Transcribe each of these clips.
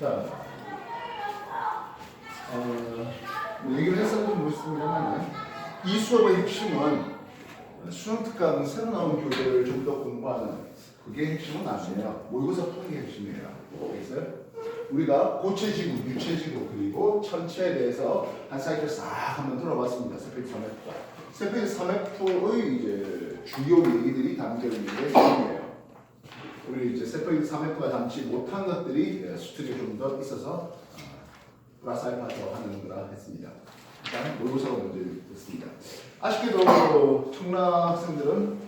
자, 얘기를 했었는지 모르겠습니다만 이 수업의 핵심은 수능 특강 새로 나온 교재를 좀 더 공부하는 그게 핵심은 아니에요. 모의고사 푸는 게 핵심이에요. 알겠어요? 우리가 고체지구, 유체지구 그리고 천체에 대해서 한 사이클 싹 한번 들어봤습니다. 세페이지 3F가. 세페이지 3F의 이제 주요 얘기들이 담겨 있는 게 핵심이에요. 우리 이제 세페이지 3F가 담지 못한 것들이 수특이 좀 더 있어서 플러스 알파 더 하는 거라 했습니다. 일단 모의고사가 먼저 됐습니다. 아쉽게도 청라 학생들은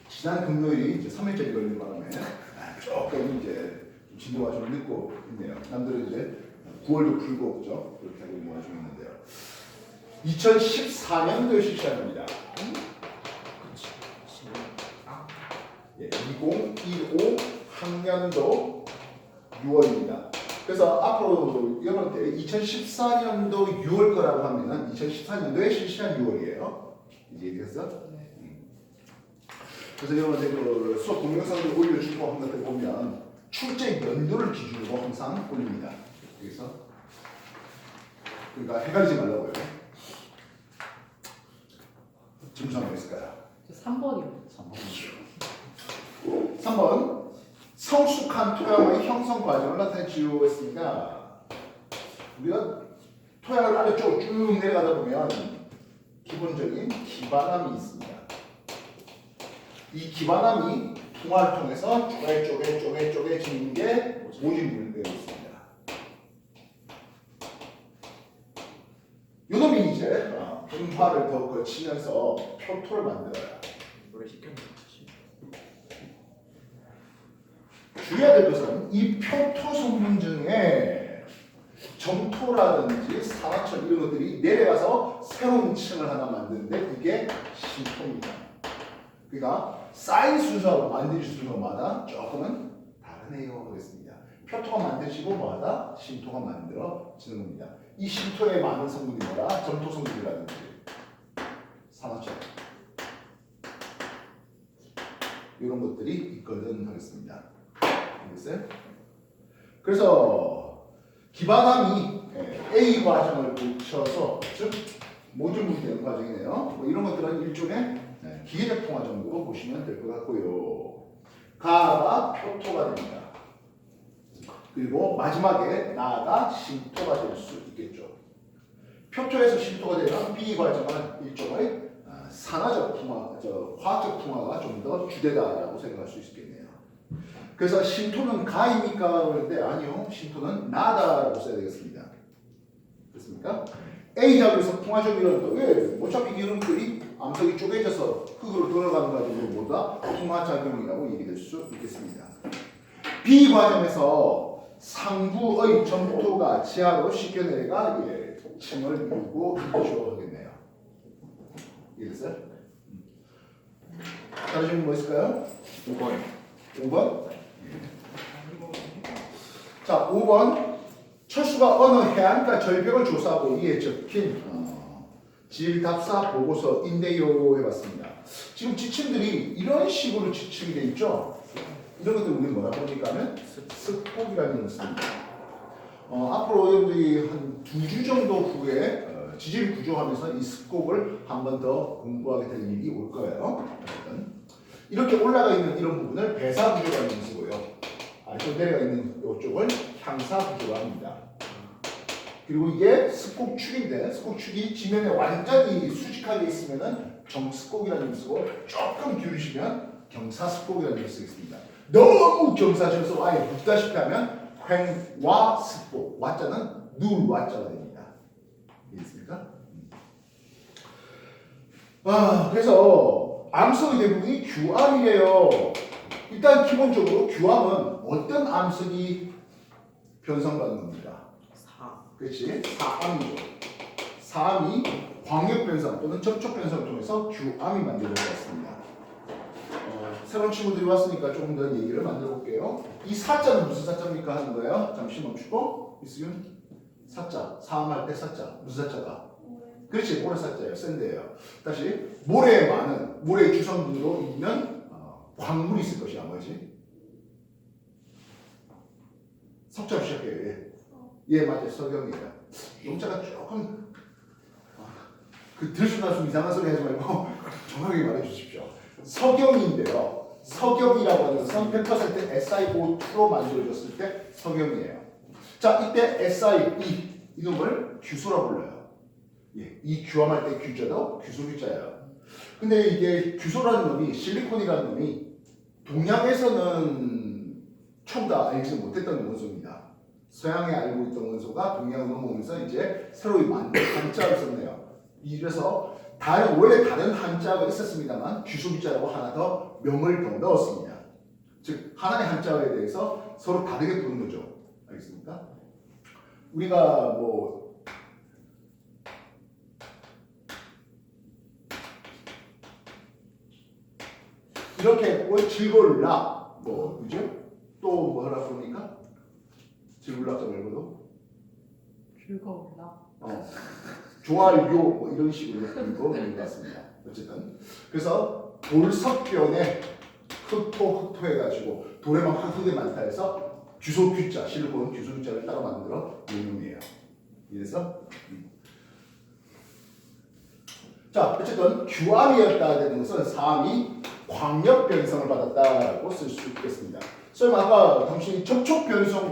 지난 금요일이 이제 3일짜리 걸리는 바람에 조금 이제 진도가 좀 늦고 있네요. 남들은 이제 9월도 풀고 그죠? 그렇게 하고 있는 와중에 있는데요. 2014년도에 실시합니다. 2015 학년도 6월입니다. 그래서 앞으로 이번 때 2014년도 6월 거라고 하면은 2014년도에 실시한 6월이에요. 이제 얘기했어? 그래서 여러분들 그 수업 동영상을 올려주고 한 것들 보면 출제 연도를 기준으로 항상 올립니다. 여기서 그러니까 헷갈리지 말라고요. 점수 한번 있을까요? 3번이요. 3번 성숙한 토양의 형성 과정을 나타내주고 있습니다. 우리가 토양을 아래쪽으로 쭉 내려가다 보면 기본적인 기반암이 있습니다. 이 기반암이 통화를 통해서 쪼개지는 게 모집물이 되어 있습니다. 요놈이 이제 분화를 더 거치면서 표토를 만들어요. 주의해야 될 것은 이 표토 성분 중에 점토라든지 산화철 이런 것들이 내려가서 새로운 층을 하나 만드는데 그게 심토입니다. 그러니까 쌓인 순서하고 만들어진 순서마다 조금은 다르네요 하겠습니다. 표토가 만들어지고 마다 심토가 만들어지는 겁니다. 이 심토에 많은 성분이 뭐라? 점토 성분이라든지 산화철 이런 것들이 있거든 하겠습니다. 알겠어요? 그래서 기반암이 A 과정을 거쳐서 즉 모듈물이 되는 과정이네요. 뭐 이런 것들은 일종의 기계적 통화 정도로 보시면 될 것 같고요. 가가 표토가 됩니다. 그리고 마지막에 나가 심토가 될 수 있겠죠. 표토에서 심토가 되면 B 과정은 일종의 산화적 풍화, 화학적 풍화가 좀 더 주되다라고 생각할 수 있겠네요. 그래서 심토는 가입니까? 그런데 아니요. 심토는 나다라고 써야 되겠습니다. 그렇습니까? A 작업에서 풍화적 이론도 왜? 어차피 이론들이 암석이 쪼개져서 흙으로 들어가는 과정보다 풍화작용이라고 얘기될 수 있겠습니다. B 과정에서 상부의 점토가 지하로 쉽게 내려가 층을 이루고 있죠 하겠네요. 이해됐어요? 다른 질문 뭐 있을까요? 5번. 5번? 자, 5번. 철수가 어느 해안가 절벽을 조사하고 이에 적힌 질답사 보고서인데요 해봤습니다. 지금 지침들이 이런 식으로 지침이 되어 있죠. 이런 것들 우리는 뭐라고 합니까? 습곡이라는 것을 씁니다. 앞으로 여러분들이 한 2주 정도 후에 지질 구조하면서 이 습곡을 한 번 더 공부하게 될 일이 올 거예요. 이렇게 올라가 있는 이런 부분을 배사 구조라는 것을 쓰고요. 아래쪽 내려가 있는 이쪽을 향사 구조라 합니다. 그리고 이게 습곡축인데 습곡축이 지면에 완전히 수직하게 있으면은 정습곡이라는 것을 쓰고 조금 기울이시면 경사습곡이라는 것을 쓰겠습니다. 너무 경사져서 아예 붙다시피 하면 횡와 습곡, 와자는 누 와자가 됩니다. 이해했습니까? 그래서 암석의 대부분이 규암이래요. 일단 기본적으로 규암은 어떤 암석이 변성받는 겁니다. 그렇지? 사암이죠. 사암이 광역 변성 또는 접촉 변성을 통해서 규암이 만들어질 것 같습니다. 새로운 친구들이 왔으니까 조금 더 얘기를 만들어 볼게요. 이 사자는 무슨 사자입니까 하는 거예요? 잠시 멈추고 이수윤 사자 사암할 때 사자 무슨 사자가? 그렇지 모래 사자예요. 샌드예요. 다시 모래에 많은 모래의 주성분으로 있는 광물이 있을 것이야. 뭐지? 석자로 시작해요. 예, 맞아요. 석영이에요. 용자가 조금 들쑥날쑥 이상한 소리 하지 말고 정확하게 말해 주십시오. 석영인데요. 석영이라고 하는 것은 100% SiO2로 만들어졌을 때 석영이에요. 자, 이때 SiE 이놈을 규소라고 불러요. 예, 이 규함할 때 규자도 규소 규자예요. 근데 이게 규소라는 놈이 실리콘이라는 놈이 동양에서는 처음 다 알지 못했던 원소입니다. 서양에 알고 있던 원소가 동양으로 넘어오면서 이제 새로이 만든 한자를 썼네요. 이래서 원래 다른 한자가 있었습니다만 규소규자라고 하나 더 명을 더 넣었습니다. 즉 하나의 한자에 대해서 서로 다르게 부르는 거죠. 알겠습니까? 우리가 뭐 이렇게 즐거울라 뭐 그죠? 또 뭐라 그럽니까? 즐거울라 말고도 즐거울라. 좋아요 뭐 이런 식으로 부르고 있는 것 같습니다. 어쨌든 그래서 돌석변에 흑토 해가지고 돌에 막 흙이 많다 해서 규소규자 실리콘 규소규자를 따로 만들어 이놈이에요. 그래서 자 어쨌든 규암이었다 되는 것은 사암이 광역 변성을 받았다고 쓸 수 있겠습니다. 설마 아까 당신이 접촉 변성을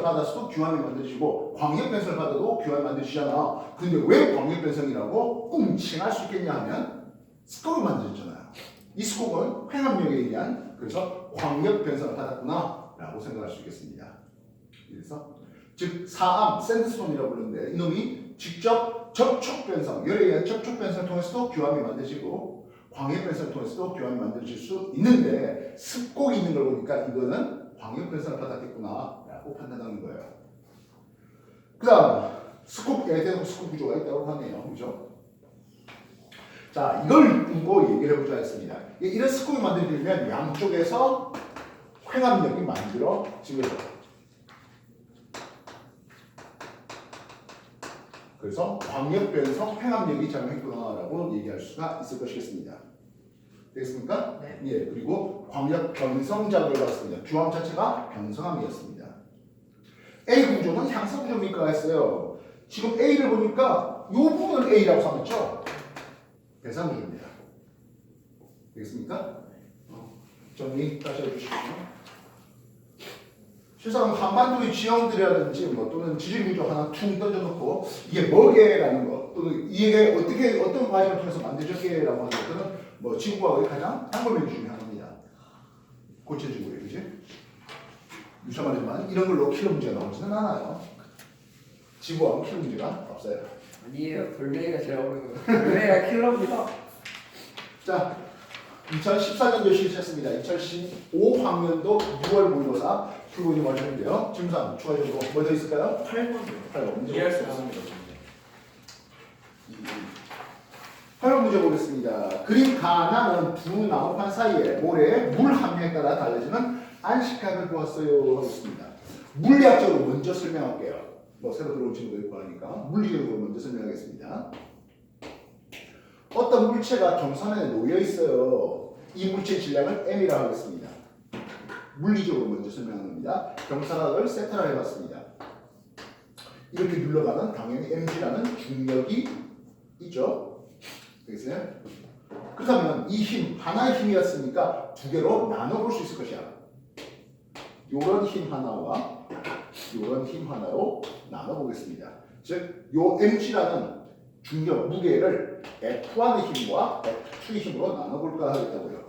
받았어도 규암이 만들어지고 광역 변성을 받아도 규암이 만들어지잖아. 근데 왜 광역 변성이라고 꿍칭할 수 있겠냐 하면 스코크 만들어졌잖아요. 이 스코크는 횡압력에 의한 그래서 광역 변성을 받았구나 라고 생각할 수 있겠습니다. 그래서 즉 사암 샌드스톤이라고 부르는데 이놈이 직접 접촉 변성 열에 의한 접촉 변성을 통해서도 규암이 만들어지고 광역 변성을 통해서도 규암이 만들어질 수 있는데 습곡이 있는 걸 보니까 이거는 광역 변성을 받았겠구나 라고 판단하는 거예요. 그 다음 스코프에 대한 스코프 구조가 있다고 하네요. 그죠? 자 이걸 두고 얘기를 해보자 했습니다. 이런 스코프를 만들려면 양쪽에서 횡압력이 만들어지거든요. 그래서 광역 변성 횡압력이 작용했구나라고 얘기할 수가 있을 것이겠습니다. 되겠습니까? 네. 예, 그리고 광역 변성 작용을 받았습니다. 규암 자체가 변성함이었습니다. A 구조는 향상 구조입니까 했어요. 지금 A를 보니까 이 부분을 A라고 삼았죠. 배상 구조입니다. 되겠습니까? 정리 다시 해주시죠. 실상 한반도의 지형들이라든지 뭐 또는 지질 구조 하나 퉁 던져놓고 이게 뭐게라는 거 또는 이게 어떻게 어떤 과정을 통해서 만들어졌게라고 하는 것들은 뭐 지구과학의 가장 단골 메뉴 중에 하나입니다. 고체지구예요, 그지? 유사 말이지만 이런 걸로 킬러 문제가 나오지는 않아요. 지구하고 킬러 문제가 없어요. 아니에요. 돌멩이가 제일 어려워요. 돌멩이가 킬러입니다. 자, 2014년도 실시했습니다. 2015학년도 6월 모의고사 풀고있는 과정인데요. 질문상 추가적으로 뭐 더 있을까요? 8번 문제 이해할 수 없습니다. 8번 문제 보겠습니다. 그림 가나는 두 나무판 사이에 모래의 물 함량에 따라 달라지는 안식각을 보았어요 하고 있습니다. 물리학적으로 먼저 설명할게요. 뭐 새로 들어온 친구도 있고 하니까 물리적으로 먼저 설명하겠습니다. 어떤 물체가 경사면에 놓여 있어요. 이 물체의 질량을 m이라고 하겠습니다. 물리적으로 먼저 설명하는 겁니다. 경사각을 세타라 해봤습니다. 이렇게 눌러가면 당연히 mg라는 중력이 있죠. 되겠어요? 그렇다면 이 힘, 하나의 힘이었으니까 두 개로 나눠볼 수 있을 것이야. 요런 힘 하나와 요런 힘 하나로 나눠보겠습니다. 즉, 요 mg라는 중력, 무게를 F1의 힘과 F2의 힘으로 나눠볼까 하겠다고요.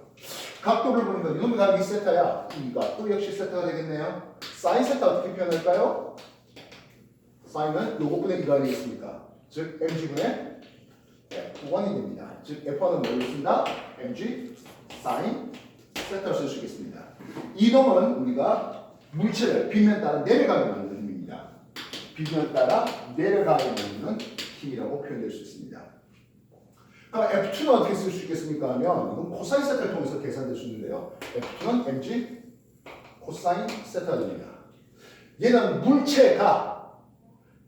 각도를 보니까 이놈의 각이 세타야. 이 각도 역시 세타가 되겠네요. 사인 세타 어떻게 표현할까요? 사인은 요것분의 이거 아니겠습니까? 즉 mg분의 F1이 됩니다. 즉 F1은 뭘로 쓴다? mg 사인 세타를 쓸 수 있겠습니다. 이놈은 우리가 물체를 빗면 따라 내려가게 만드는 힘입니다. 빗면 따라 내려가게 만드는 힘이라고 표현될 수 있습니다. 그럼 F2는 어떻게 쓸 수 있겠습니까? 하면 이건 코사인 세타를 통해서 계산될 수 있는데요. F2는 mg 코사인 세타가 됩니다. 얘는 물체가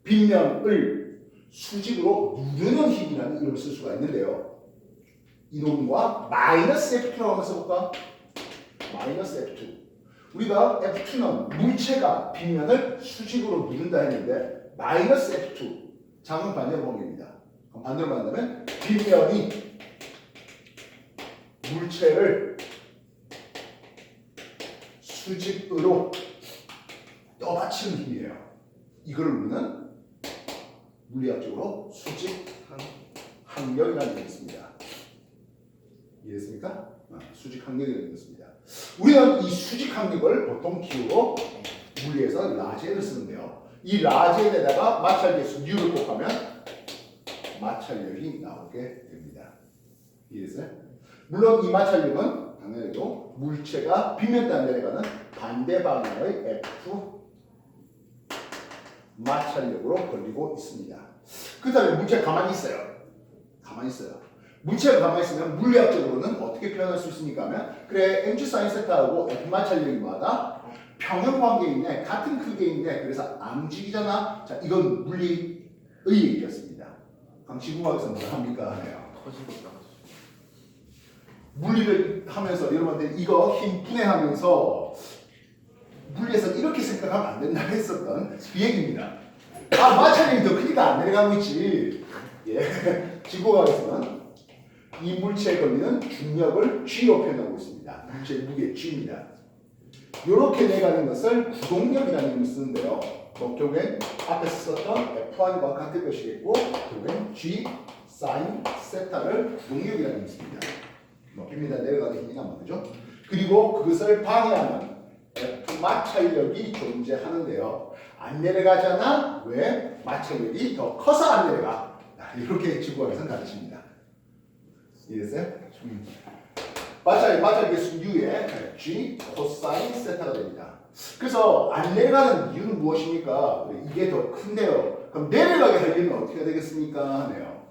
빗면을 수직으로 누르는 힘이라는 이름을 쓸 수가 있는데요. 이놈과 마이너스 F2라고 한번 써볼까? 마이너스 F2. 우리가 F2는 물체가 빗면을 수직으로 누른다 했는데 마이너스 F2 작은 반대로 공개입니다. 그럼 반대로 말한다면 빗면이 물체를 수직으로 떠받치는 힘이에요. 이걸 우리는 물리학적으로 수직 항력이라는 게 있습니다. 이해했습니까? 수직 항력이라는 게 있습니다. 우리는 이 수직 항력을 보통 기호로 물리에서 라지에를 쓰는데요. 이 라지에다가 마찰계수 U를 곱하면 마찰력이 나오게 됩니다. 이해했어요? 물론 이 마찰력은 당연히도 물체가 빗면 따라 내려가는 반대 방향의 F 마찰력으로 걸리고 있습니다. 그 다음에 물체가 가만히 있어요. 가만히 있어요. 물체가 가만히 있으면 물리학적으로는 어떻게 표현할 수 있습니까 하면 그래 mg 사인 세타하고 F 마찰력마다 평형 관계에 있네. 같은 크기에 있네. 그래서 안 움직이잖아. 자, 이건 물리의 얘기였습니다. 그럼 지구과학에서 뭘 합니까 하네요. 터지니까. 물리를 하면서 여러분들 이거 힘 분해하면서 물리에서 이렇게 생각하면 안 된다 했었던 그 얘기입니다. 아, 마찰력이 더 크니까 안 내려가고 있지. 예. 지구과학에서는 이 물체에 걸리는 중력을 G로 표현하고 있습니다. 물체의 무게 G입니다. 이렇게 내려가는 것을 구동력이라는 이름을 쓰는데요. 뭐 결국엔 앞에서 썼던 F1과 같은 것이겠고 결국엔 G 사인 세타를 구동력이라는 이름을 씁니다. 뭐 빗니다 내려가는 힘이 나면 되죠. 그리고 그것을 방해하는 F 마찰력이 존재하는데요. 안 내려가잖아. 왜? 마찰력이 더 커서 안 내려가. 이렇게 지구학에서는 가르칩니다. 이해됐어요? 마찰계수 U의 G 코사인 세타가 됩니다. 그래서 안 내려가는 이유는 무엇입니까? 이게 더 큰데요. 그럼 내려가게 하려면 어떻게 되겠습니까? 하네요.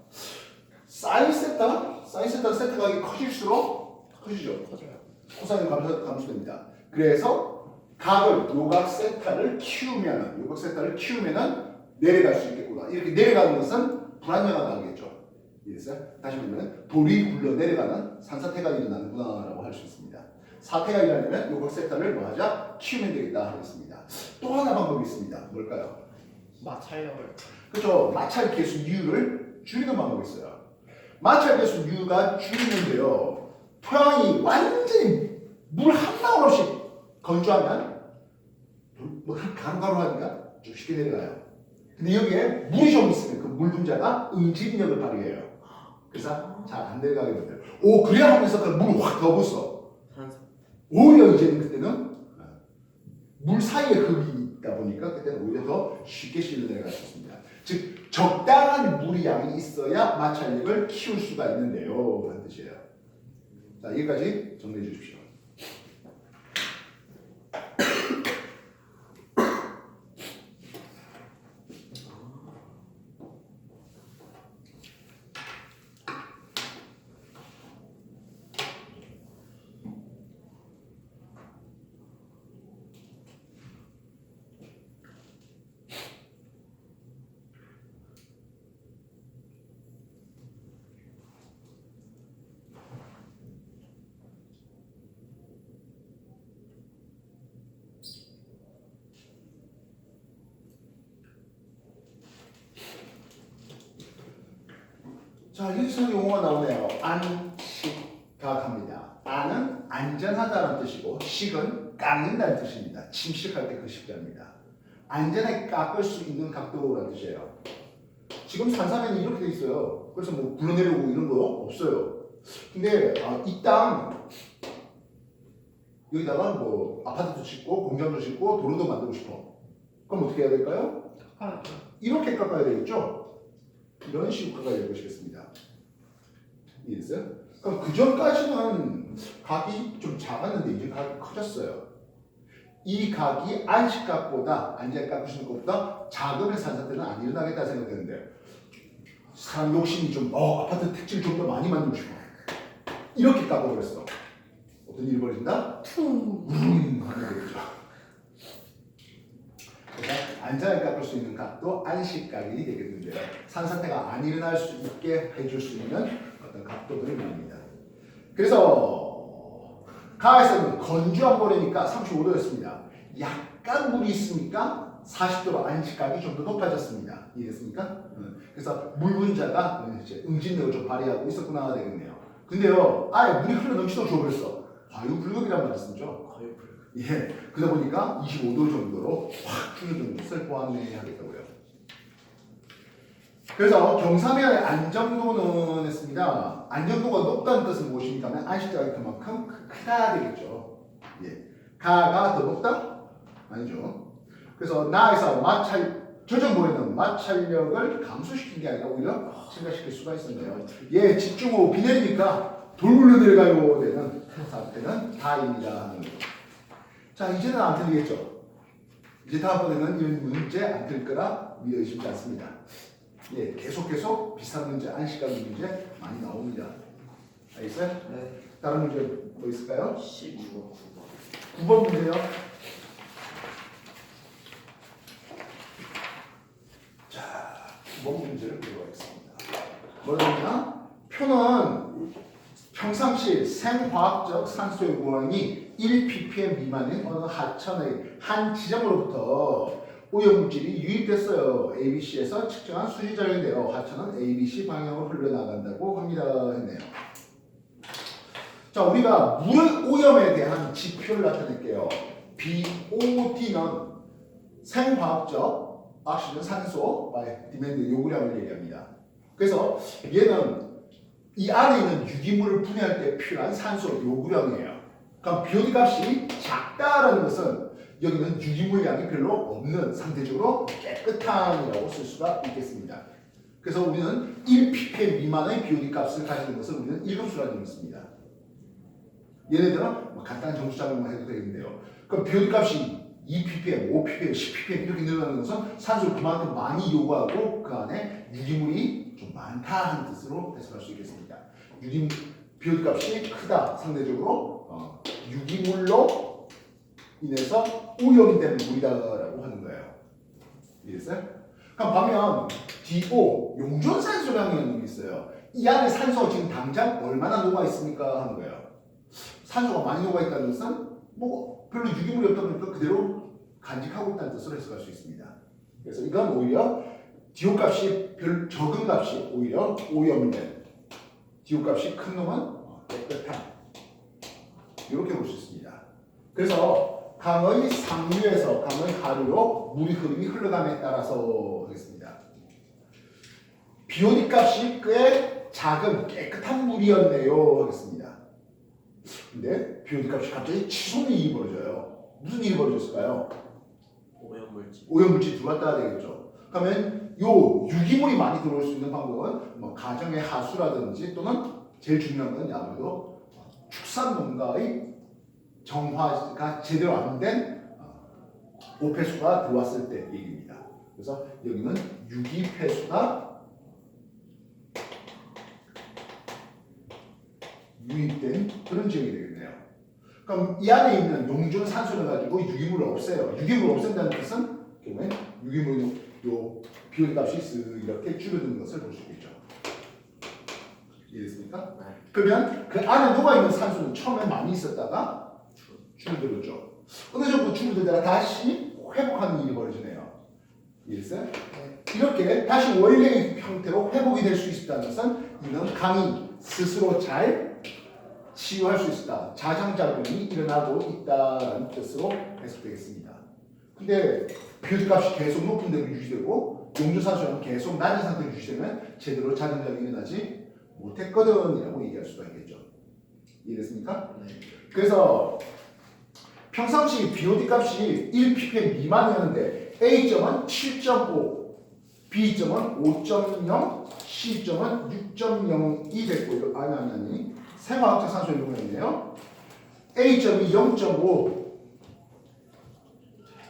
사인 세타? 사인 세타 세타각이 커질수록 커지죠. 터져요. 코사인 감소됩니다. 그래서 각을 요각 세타를 키우면은 내려갈 수 있겠구나. 이렇게 내려가는 것은 불안정하게 나오겠죠. 이해했어요? 다시 말하면 돌이 굴러 내려가는 산사태가 일어나는구나라고 할 수 있습니다. 사태가 일어나면 요각 세타를 뭐 하자? 키우면 되겠다 하겠습니다. 또 하나 방법이 있습니다. 뭘까요? 마찰력을. 그렇죠. 마찰계수 U를 줄이는 방법이 있어요. 마찰계수 U가 줄이는데요. 토양이 완전히 물 한 방울 없이 건조하면 뭐 가루가루 하니까 좀 쉽게 내려가요. 근데 여기에 물이 좀 있으면 그 물 분자가 응집력을 발휘해요. 그래서 잘 안 내려가게 돼요. 오, 그래야 하면서 그 물을 확 더 bus어. 오히려 이제는 그때는 물 사이에 흙이 있다 보니까 그때는 오히려 더 쉽게 실려 내려갈 수 있습니다. 즉 적당한 물의 양이 있어야 마찰력을 키울 수가 있는데요. 라는 뜻이에요. 자, 여기까지 정리해 주십시오. 자, 여기서 용어가 나오네요. 안식각합니다. 안은 안전하다는 뜻이고 식은 깎는다는 뜻입니다. 침식할 때 그 식자입니다. 안전하게 깎을 수 있는 각도라는 뜻이에요. 지금 산사면이 이렇게 돼 있어요. 그래서 뭐 굴러내려오고 이런 거 없어요. 근데 이 땅 여기다가 뭐 아파트도 짓고 공장도 짓고 도로도 만들고 싶어. 그럼 어떻게 해야 될까요? 이렇게 깎아야 되겠죠? 이런 식으로 깎아야 될 것이겠습니다. 이해됐어요? 그럼 그 전까지는 각이 좀 작았는데 이제 각이 커졌어요. 이 각이 안식각보다 안전하게 깎을 수 있는 것보다 작으면 산사태는 안 일어나겠다 생각되는데 사람 욕심이 좀 아파트 택지를 좀 더 많이 만들고 싶어. 이렇게 깎아버렸어. 어떤 일이 벌어진다? 하게 되죠. 그러니까 안전하게 깎을 수 있는 각도 안식각이 되겠는데요. 산사태가 안 일어날 수 있게 해줄 수 있는 어떤 각도들이 나옵니다. 그래서 가에서는 건조한 모래니까 35도였습니다. 약간 물이 있으니까 40도로 안식각이 좀 더 높아졌습니다. 이해됐습니까? 그래서 물 분자가 이제 응집력을 좀 발휘하고 있었구나 되겠네요. 근데요, 아예 물이 흘러 넘치도록 줘버렸어. 과유불급이란 말을 쓰죠. 거의 불. 예, 그러다 보니까 25도 정도로 확 줄어드는 것을 보완해야 하겠다고요. 그래서 경사면의 안정도는 했습니다. 안정도가 높다는 뜻은 무엇입니까? 하면 안식자가 그만큼 크다 되겠죠. 예, 가가 더 높다? 아니죠. 그래서 나에서 저정보에는 마찰력을 감소시킨 게 아니라 오히려 증가시킬 수가 있었네요. 예, 집중호우 비 내리니까 돌굴러 내려가요 되는 상태는 다입니다 하는 거죠. 자, 이제는 안 틀리겠죠. 이제 다음번에는 이런 문제 안 틀릴 거라 믿어 의심치 않습니다. 예, 계속 비슷한 문제, 안식각 문제 많이 나옵니다. 알겠어요? 네. 다른 문제 뭐 있을까요? 19번. 9번 문제요. 자, 9번 문제를 보도록하겠습니다. 뭐냐면 표는 평상시 생화학적 산소의 무항이 1ppm 미만인 어느 하천의 한 지점으로부터 오염물질이 유입됐어요. ABC에서 측정한 수지자료인데요. 하천은 ABC 방향으로 흘러나간다고 합니다. 했네요. 자, 우리가 물 오염에 대한 지표를 나타낼게요. BOD는 생화학적 오xygen 산소 디맨드 요구량을 얘기합니다. 그래서 얘는 이 안에 있는 유기물을 분해할 때 필요한 산소 요구량이에요. 그럼 BOD 값이 작다라는 것은 여기는 유기물량이 별로 없는 상대적으로 깨끗한이라고 쓸 수가 있겠습니다. 그래서 우리는 1ppm 미만의 BOD 값을 가지는 것을 우리는 일금수라는 의미를 씁니다. 얘네들은 뭐 간단한 정수 작용만 해도 되겠는데요. 그럼 BOD 값이 2ppm, 5ppm, 10ppm 이렇게 늘어나는 것은 산소를 그만큼 많이 요구하고 그 안에 유기물이 좀 많다 하는 뜻으로 해석할 수 있겠습니다. BOD 값이 크다 상대적으로 유기물로 인해서 오염된 물이다라고 하는 거예요. 이해했어요? 그럼 보면 DO 용존산소량이라는 게 있어요. 이 안에 산소가 지금 당장 얼마나 녹아 있습니까 하는 거예요. 산소가 많이 녹아 있다는 것은 뭐 별로 유기물이 없다 보니까 그대로 간직하고 있다는 뜻으로 해석할 수 있습니다. 그래서 이건 오히려 DO 값이 별 적은 값이 오히려 오염된, DO 값이 큰 놈은 깨끗한, 이렇게 볼 수 있습니다. 그래서 강의 상류에서 강의 하류로 물의 흐름이 흘러감에 따라서 하겠습니다. BOD 값이 꽤 작은 깨끗한 물이었네요 하겠습니다. 근데 BOD 값이 갑자기 치솟는 일이 벌어져요. 무슨 일이 벌어졌을까요? 오염물질. 오염물질이 들어왔다 되겠죠. 그러면 요 유기물이 많이 들어올 수 있는 방법은 뭐 가정의 하수라든지 또는 제일 중요한 건 아무래도 축산 농가의 정화가 제대로 안 된 오폐수가 들어왔을 때 얘기입니다. 그래서 여기는 유기폐수가 유입된 그런 지역이 되겠네요. 그럼 이 안에 있는 용존 산소를 가지고 유기물을 없애요. 유기물을 없앤다는 뜻은 결국엔 유기물 요 BOD 값이 이렇게 줄어드는 것을 볼 수 있겠죠. 이해됐습니까? 네. 그러면 그 안에 녹아있는 산소는 처음에 많이 있었다가 줄어들었죠. 어느 정도 줄어들다가 다시 회복하는 일이 벌어지네요. 이해됐어요? 네. 이렇게 다시 원래의 형태로 회복이 될 수 있다는 것은 이는 강이 스스로 잘 치유할 수 있다. 자장작용이 일어나고 있다는 뜻으로 해석되겠습니다. 근데 BOD 값이 계속 높은 대로 유지되고 용존산소는 계속 낮은 상태로 유지되면 제대로 자장작용이 일어나지 못했거든이라고 얘기할 수가 있겠죠. 이해됐습니까? 네. 그래서 평상시 BOD 값이 1ppm 미만이었는데 A점은 7.5, B점은 5.0, C점은 6.0이 됐고요. 아니. 생화학적 산소의 용량이네요. A점이 0.5,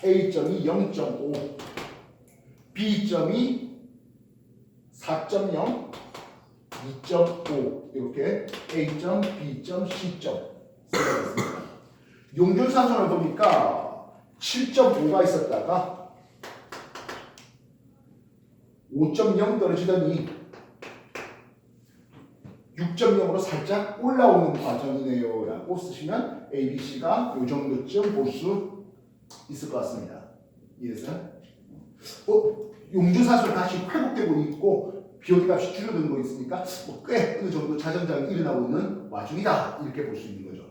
A점이 0.5, B점이 4.0, 2.5 이렇게 A점, B점, C점 생각했습니다. 용존산소를 보니까 7.5가 있었다가 5.0 떨어지더니 6.0으로 살짝 올라오는 과정이네요 라고 쓰시면 A, B, C가 이 정도쯤 볼 수 있을 것 같습니다. 이해됐어요? 용준산수는 다시 회복되고 있고 BOD 값이 줄어드는 거 있으니까 꽤 어느 정도 자정장이 일어나고 있는 와중이다 이렇게 볼 수 있는 거죠.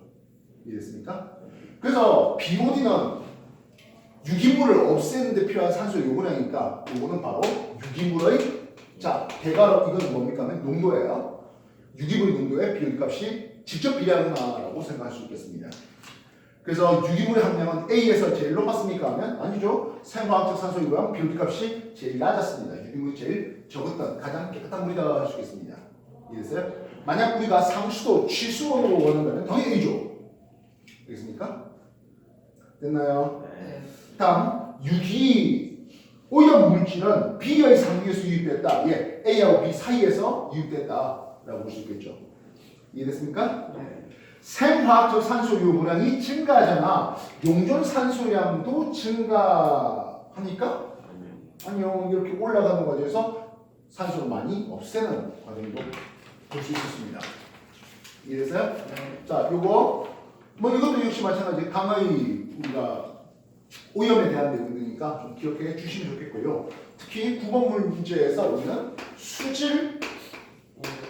이해됐습니까? 그래서 BOD는 유기물을 없애는 데 필요한 산소의 요구량이니까 요거는 바로 유기물의 자 대괄호 이건 뭡니까 하면 농도예요. 유기물 농도에 BOD 값이 직접 비례하는구나라고 생각할 수 있겠습니다. 그래서 유기물의 함량은 A에서 제일 높았습니까 하면 아니죠. 생화학적 산소 요구량 BOD 값이 제일 낮았습니다. 유기물이 제일 적었던 가장 깨끗한 물이다 할 수 있겠습니다. 이해됐어요? 만약 우리가 상수도 취수원으로 원하면 당연히 A죠. 되겠습니까? 됐나요? 네. 다음 유기 오염 물질은 B의 상위에서 유입됐다. 예, A하고 B 사이에서 유입됐다라고 볼 수 있겠죠. 이해됐습니까? 네. 생화학적 산소 요구량이 증가하잖아. 용존 산소량도 증가하니까 아니요 이렇게 올라가는 과정에서 산소를 많이 없애는 과정도 볼 수 있었습니다. 이해됐어요? 네. 자, 요거 뭐 이것도 역시 마찬가지 강의 우리가 오염에 대한 내용이니까 좀 기억해 주시면 좋겠고요. 특히 9번 문제에서 우리는 수질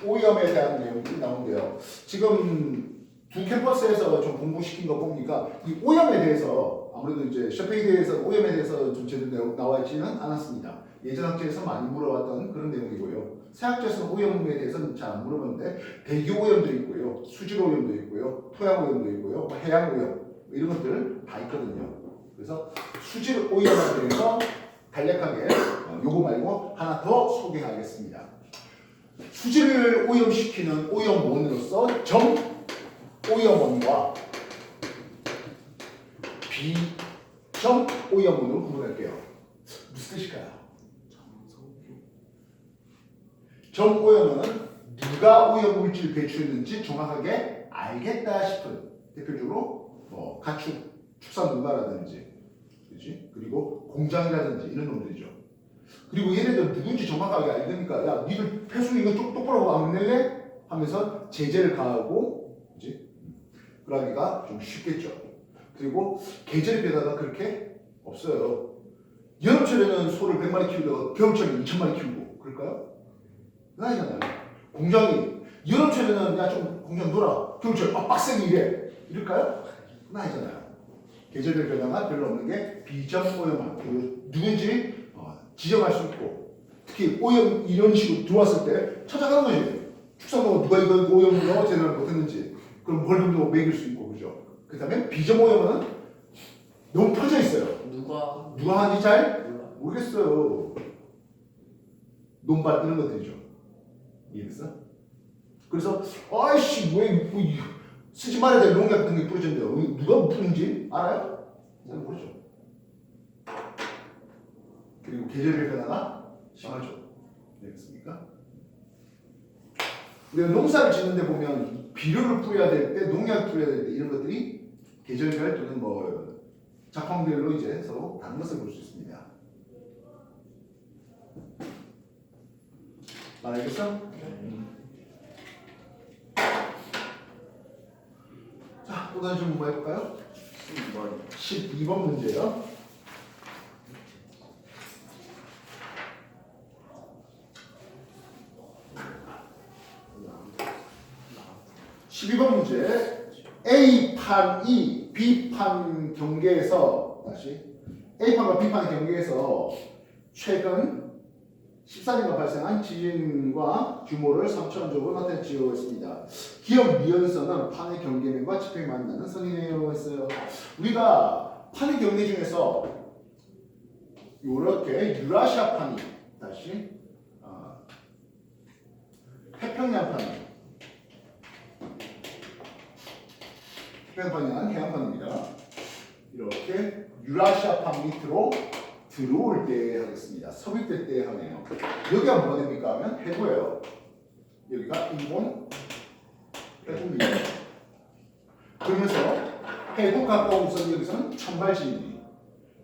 오염에 대한 내용이 나오는데요. 지금 두 캠퍼스에서 좀 공부시킨 거 보니까 이 오염에 대해서 아무래도 이제 셰페이드에서 오염에 대해서 좀 제대로 나와 있지는 않았습니다. 예전 학제에서 많이 물어봤던 그런 내용이고요. 새 학제에서는 오염에 대해서는 잘 안 물어봤는데 대기 오염도 있고요, 수질 오염도 있고요, 토양 오염도 있고요, 뭐 해양 오염 이런 것들 다 있거든요. 그래서 수질 오염에 대해서 간략하게 요거 말고 하나 더 소개하겠습니다. 수질을 오염시키는 오염원으로서 정 오염원과 비정 오염원으로 구분할게요. 무슨 뜻일까요? 정 오염원은 누가 오염 물질 배출했는지 정확하게 알겠다 싶은 대표적으로 뭐 가축 축산농가라든지 그렇지? 그리고 공장이라든지 이런 놈들이죠. 그리고 얘네들 누군지 정확하게 알려니까 야 니들 폐수 이거 똑바로 안 낼래? 하면서 제재를 가하고 그렇지? 그러기가 좀 쉽겠죠. 그리고 계절의 변화가 그렇게 없어요. 여름철에는 소를 100마리 키우다가 겨울철에는 2000마리 키우고 그럴까요? 그건 아니잖아요. 공장이 여름철에는 야 좀 공장 놀아 겨울철에 빡세게 일해 이럴까요? 그건 아니잖아요. 계절별 변화가 별로 없는 게 비정 오염만 그리고 누군지 지정할 수 있고 특히 오염 이런 식으로 들어왔을 때 찾아가는 거지. 축산농가 누가 이거 오염을 제대로 못했는지 그럼 벌금도 매길 수 있고 그죠. 그 다음에 비정 오염은 너무 퍼져 있어요. 누가 하는지 잘 모르겠어요. 논밭 이런 것들이죠. 이해됐어? 그래서 아이씨 왜 쓰지 말아야 될 농약 같은 게 뿌려졌는데 누가 뿌린지 알아요? 잘 모르죠. 그리고 계절의 변화가 심하죠. 되겠습니까? 우리가 농사를 짓는데 보면 비료를 뿌려야 될 때, 농약을 뿌려야 될 때 이런 것들이 계절별 또는 뭐 작황별로 이제 서로 다른 것을 볼 수 있습니다. 알겠어? 자, 또 다시 좀 해볼까요? 12번 문제요. (12번) 문제 A판이 B판 경계에서 다시 A판과 B판 경계에서 최근 14년간 발생한 지진과 규모를 3차원적으로 나타내지어 있습니다. 기업 미연선은 판의 경계면과 지평이 만나는 선이네요 했어요. 우리가 판의 경계 중에서 이렇게 유라시아판이 다시 태평양판이 태평양판은 해양판입니다. 이렇게 유라시아판 밑으로 들어올 때 하겠습니다. 섭입될 때 하네요. 여기가 뭐가 됩니까 하면 해구예요. 여기가 일본 해구입니다. 그러면서 해구 가까운 우선 여기서는 천발진입니다.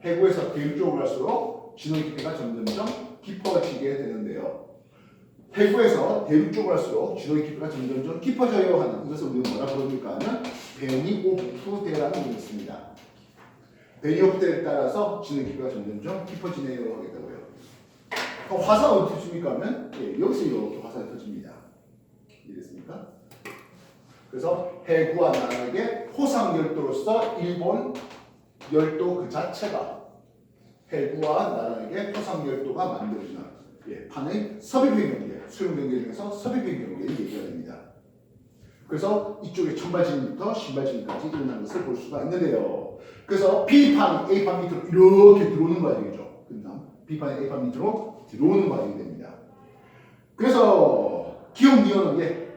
해구에서 대륙 쪽으로 갈수록 진원 깊이가 점점점 깊어지게 되는데요. 해구에서 대륙 쪽으로 갈수록 지도의 깊이가 점점점 깊어져요 하는 이것을 우리가 뭐라 부릅니까 하면 베니오프대라는 의미가 있습니다. 베니오프대에 따라서 지도의 깊이가 점점점 깊어지네요 하겠다고요. 그럼 화산은 어떻게 터집니까 하면 여기서 이렇게 화산이 터집니다. 이해됐습니까? 그래서 해구와 나락의 포상열도로서 일본 열도 그 자체가 해구와 나락의 포상열도가 만들어지는 판의 섭입행경계, 수용경계 중에서 섭입행경계를 얘기가 됩니다. 그래서 이쪽에 천발지름부터 신발지름까지 일어나는 것을 볼 수가 있는데요. 그래서 B판이 A판 밑으로 이렇게 들어오는 과정이죠. 그 다음 B판이 A판 밑으로 들어오는 과정이 됩니다. 그래서 기억 미원은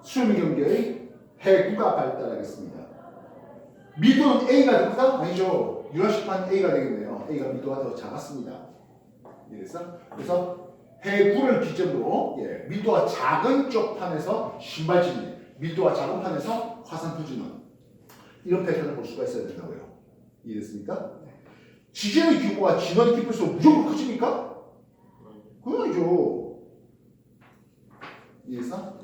수용경계의 해구가 발달하겠습니다. 미도는 A가 됩니까? 아니죠. 유라시판 A가 되겠네요. A가 미도가 더 작았습니다. 그래서 해구를 기점으로 밀도가 작은 쪽 판에서 신발지름, 밀도가 작은 판에서 화산 터지는 이런 패턴을 볼 수가 있어야 된다고요. 이해됐습니까? 지진의 규모가 진원이 깊을수록 무조건 커집니까? 그건 아니죠. 이해했어?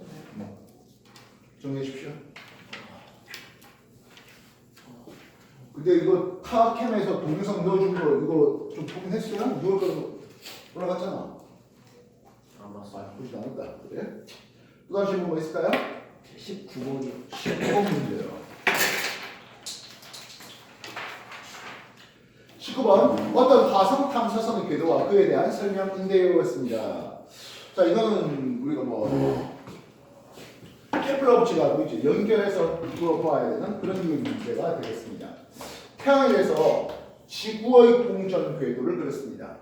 정리해 주십시오. 근데 이거 타캠에서 동영상 넣어준 거 이거 좀 보긴 했어요? 6월까지 올라갔잖아. 안 봤어. 아, 보지도 않았다. 그래? 또 다른 질문 뭐 있을까요? 19번이요. 19번 문제요. 19번 어떤 화성 탐사선의 궤도와 그에 대한 설명인데요였습니다. 자, 이거는 우리가 뭐 케플러 법칙하고 이제 연결해서 풀어봐야 되는 그런 류의 문제가 되겠습니다. 태양에 대해서 지구의 공전 궤도를 그렸습니다.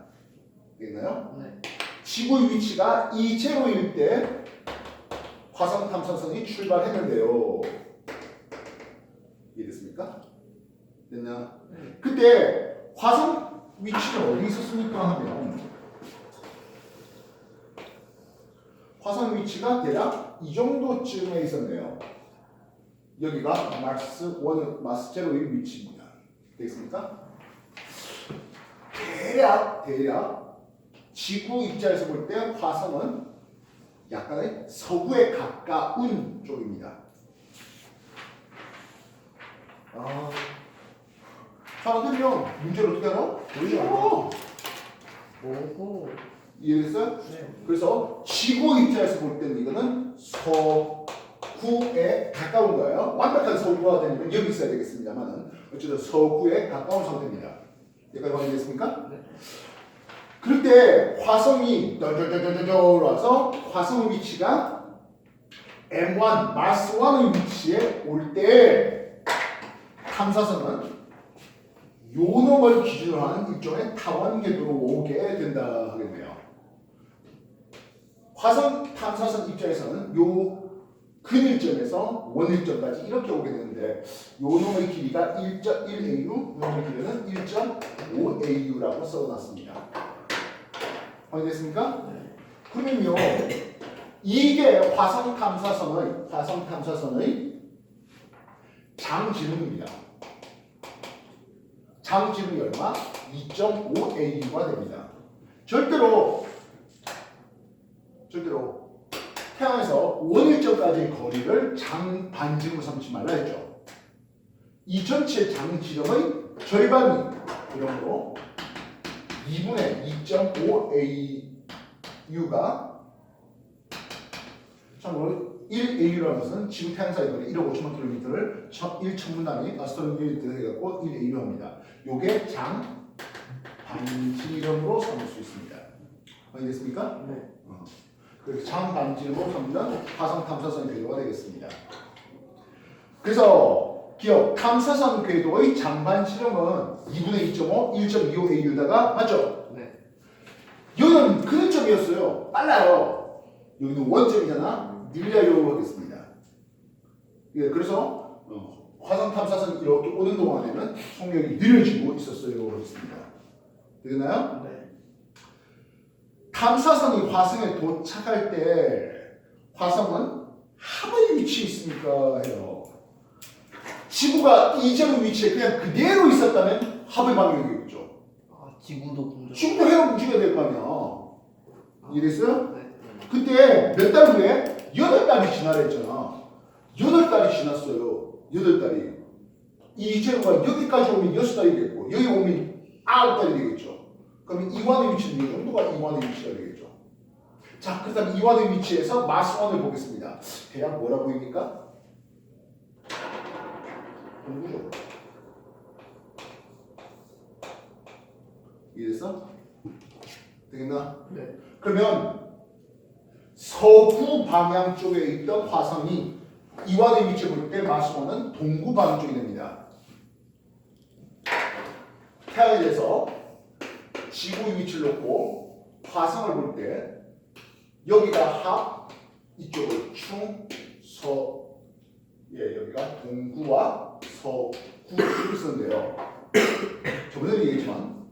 되겠나요? 네. 지구의 위치가 이제로일 때 화성 탐사선이 출발했는데요. 이해됐습니까? 됐나? 네. 그때 화성 위치는 어디 있었습니까 하면 화성 위치가 대략 이 정도쯤에 있었네요. 여기가 마스 제로의 위치입니다. 되겠습니까? 대략 지구 입장에서 볼 때 화성은 약간의 서구에 가까운 쪽입니다. 사람들이요 문제를 어떻게 알아? 보이지 않아. 오호. 이해됐어요? 네. 그래서 지구 입장에서 볼 때는 이거는 서구에 가까운 거예요. 완벽한 서구가 되면 여기 있어야 되겠습니다만은 어쨌든 서구에 가까운 상태입니다. 여기까지 확인됐습니까? 네. 그럴 때 화성이 와서 화성 위치가 M1, 마스 1의 위치에 올 때 탐사선은 요 놈을 기준으로 하는 일종의 타원 궤도로 오게 된다 하겠네요. 화성 탐사선 입장에서는 요 근일점에서 원일점까지 이렇게 오게 되는데 요 놈의 길이가 1.1AU, 요 놈의 길이는 1.5AU라고 써놨습니다. 확인됐습니까? 네. 그러면요, 이게 화성 탐사선의 장지름입니다. 장지름이 얼마? 2.5AU가 됩니다. 절대로 태양에서 원일점까지의 거리를 장반지름으로 삼지 말라 했죠. 이 전체 장지름의 절반이 그러므로 2분의 2.5AU가 참고로 1AU라는 것은 지구 태양사의 거리 1억 5천만 킬로미터를 1천분 단위 아스트로미터 해갖고 1AU 합니다. 요게 장 반지름으로 삼을 수 있습니다. 확인됐습니까? 네. 그래서 장 반지름으로 삼는 화성 탐사선 궤도가 되겠습니다. 그래서 기억 탐사선 궤도의 장반지름은 2분의 2.5, 1.25AU다가 맞죠? 네. 여기는 근점이었어요. 빨라요. 여기는 원점이잖아. 늘려요 하겠습니다. 예, 그래서 화성 탐사선 이렇게 오는 동안에는 속력이 느려지고 있었어요 하겠습니다. 되겠나요? 네. 탐사선이 화성에 도착할 때 화성은 합의 위치에 있습니까 해요. 지구가 이전 위치에 그냥 그대로 있었다면 합의 방향이겠죠. 아, 지구도 공전. 지구도 해로 움직여야 될 거 아니야. 이해됐어요? 네. 그때 몇 달 후에 8달이 지나라 했잖아. 8달이 지났어요. 8달이. 이 제곱가 여기까지 오면 6달이 되겠고 여기 오면 9달이 되겠죠. 그러면 이완의 위치는 이 정도가 이완의 위치가 되겠죠. 자, 그렇다면 이완의 위치에서 마스원을 보겠습니다. 대략 뭐라 보입니까? 동구죠. 이해됐어? 되겠나? 네. 그러면 서구 방향 쪽에 있던 화성이 이완의 위치 볼 때 마스원은 동구 방향 쪽이 됩니다. 태양에 대해서 지구 위치를 놓고 화성을 볼 때 여기가 합, 이쪽을 충, 서, 예, 여기가 동구와 서구를 쓰는데요. 저번에도 얘기했지만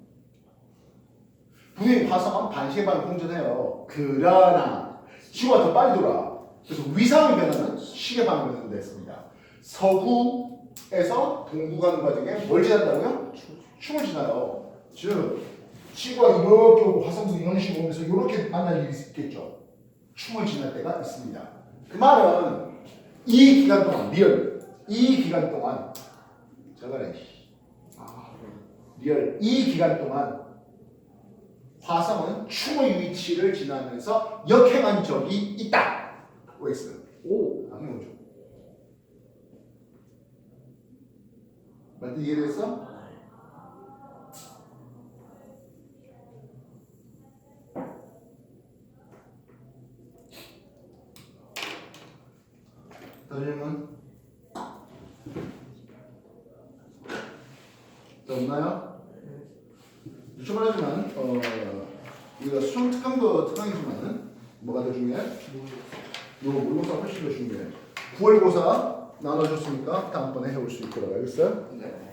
분명히 화성은 반시계 반을 공전해요. 그러나 지구가 더 빨리 돌아. 그래서 위상의 변화는 시계 반을 변화된다 했습니다. 서구에서 동구 가는 과정에 뭘 지난다고요? 충을 지나요. 즉 지구가 이렇게 오고 화성도 이런 식으로 오면서 이렇게 만날 일이 있겠죠. 충을 지날 때가 있습니다. 그 말은 이 기간 동안 이 기간 동안 저거래 리얼 이 기간 동안 화성은 충의 위치를 지나면서 역행한 적이 있다. OX. 오. 당연하죠. 맞지? 이해됐어? 다른 질문? 더 없나요? 추가하지만 우리가 수능 특강도 특강이지만은 뭐가 더 중요해? 요 모의고사 훨씬 더 중요해. 9월고사 나눠줬으니까 다음번에 해올 수 있도록 알겠어요? 네.